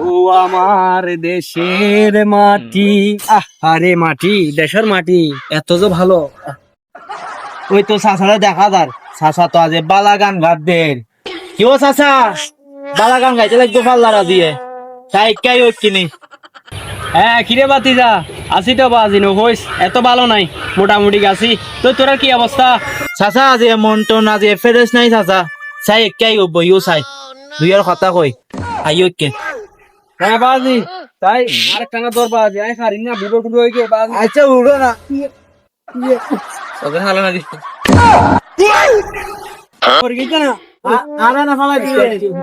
ও আমার দেশের মাটি, আরে মাটি, দেশের মাটি এত যে ভালো। ওই তো চাচারে দেখা যার, চাচা তো আজ বালা গান গাত দের। কি ও চাচা, বালা গান গাইতে লাগতো পাল্লারা দিয়ে, তাই কাই ওই কিনি। হ্যাঁ কিরে বাতি যা, আসি তো বাজি নহইস, এত ভালো নাই, মোটামুটি গাছি। তো তোরা কি অবস্থা? চাচা আজ মন টন আজ ফেরেস নাই চাচা, চাই একাই বইও চাই দুইয়ের কথা কই আইও কে। হ্যাঁ বাজি, তাই আর কানা তোর বাজি, আই খারি না বুড়ো টুড়ো হয়ে গিয়ে বাজি। আচ্ছা উড়ো না তোকে হালো না দিস করে গেছে না। আনা না ফালাই দিও।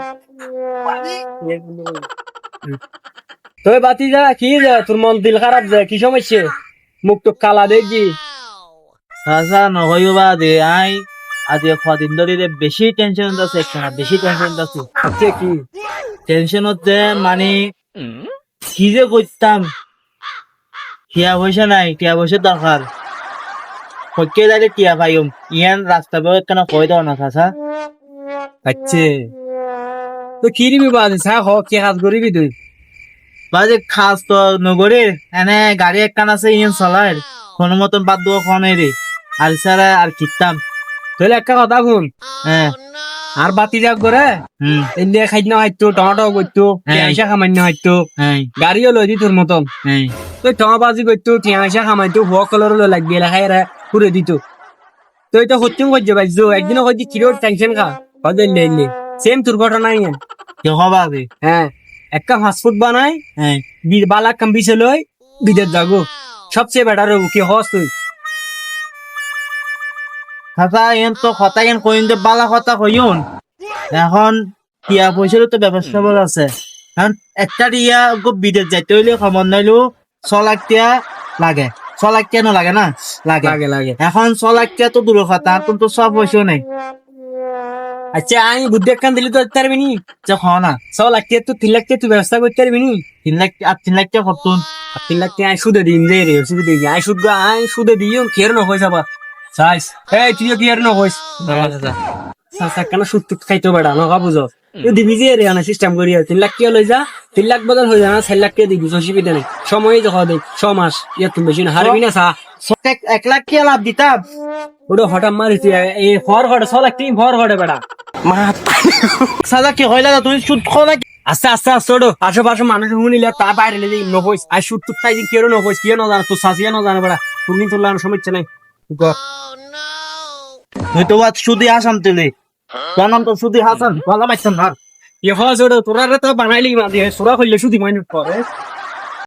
তো বাতি যা, কি যা তোর মন দিল খারাপ যায়, কি সমস্যা? মুখ তো কালা দেখছি। চাচা নহইও বা দে, আই আজ কদিন ধরে বেশি টেনশন আছে, একটা বেশি টেনশন আছে। আচ্ছা কি টেনশন হচ্ছে মানে কি যে করতাম, টিয়া পয়সা নাই, টিয়া পয়সা দরকার। হচ্ছে যাইলে টিয়া পাইম, ইয়ান রাস্তা বের কেন কই দাও না চাচা। আচ্ছা তো কি দিবি বাজি, চা হ কি কাজ করিবি তুই? বাজে খাস তো নগরের এনে গাড়ি একখান আছে, ইয়ান চলার কোনো মতন বাদ দেবো ফোনে রে, আর সারা আর কিতাম। তাহলে একটা কথা শুন, হ্যাঁ আর বাতি যাক করে হুম ইন্ডিয়া খাইতে হাইতো, টমাটো করতো, হ্যাঁ। টিয়াশা খামান্য হাইতো, হ্যাঁ গাড়িও লই দি তোর মতন। হ্যাঁ তুই টমা বাজি করতো, টিয়াশা খামাইতো, ভুয়া কলর লাগবে লেখাই পুরে দিত। তো এটা সত্যি করছে বাইজো, একদিনও কইছি কিরোর টেনশন খা, হয়তো লে সেম তোর ঘটনা ইয়ে। কেউ হবা রে। হ্যাঁ একটা ফাস্টফুড বানাই, হ্যাঁ বালা কাম্বিছে লই বিদেশ যাগো, সবচেয়ে বেটার হবো। কি হস তুই? চাচা এন তো কথা এন কইন দে বালা কথা কইন। এখন টিয়া পয়সারও তো ব্যবস্থা বল আছে, কারণ একটা টিয়া বিদেশ যাইতে হইলে খবর নাইলো 6 লাখ টিয়া লাগে, 6 লাখ টিয়া না লাগে না, লাগে লাগে লাগে। এখন 6 লাখ টিয়া তো দূর কথা, এখন তো সব পয়সা নেই। আচ্ছা আমি বুদ্ধি একখান দিলি তো পারবি নি? যে খ না 100 লাখ টাকা তো 3 লাখ টাকা তুই ব্যবস্থা করতে পারবি নি? 3 লাখ আর 3 লাখ টিয়া কতুন। আর 3 লাখ টাকা আমি সুদে দিন রে রে, সুদে দিই আমি সুদে দিই কেয়ার ন হয়ে যাবা সাইজ। এই তুইও কেয়ার ন হইস চাচা কেন সুদ টুদ খাইতো বেড়া নকা বুঝো। তুই দিবি যে রে আনা সিস্টেম করি, 3 লাখ টাকা লই যা, 3 লাখ বদল হয়ে যা না, 4 লাখ টাকা দিবি, অসুবিধা নেই। সময় যখন দেই 6 মাস, ইয়া তুমি বেশি না হারবি না চা। 1 লাখ টিয়া লাভ দিতাম। ওটা হঠাৎ মারি তুই এই হর হটে 6 লাখ টাকা ভর হটে বেড়া। চাচা কি হইলা তুমি সুদ খো নাকি? আস্তে আস্তে আস্তে ওটো আশেপাশে মানুষ শুনিলে তা বাইরে লেগে নহইস, আর সুদ টুদ খাই কেউ নহইস, কেউ না জানে তোর শাসিয়া না জানে বেড়া, তুমি তোর লাগানো সমস্যা নাই। তুই তো বাদ সুদি আসাম তেলে, তোর নাম তো সুদি হাসান, ভালো পাইছেন না। ইয়ে হস ওটো তোরা তো বানাইলি মাঝে সোরা করলে সুদি মাইনে করে।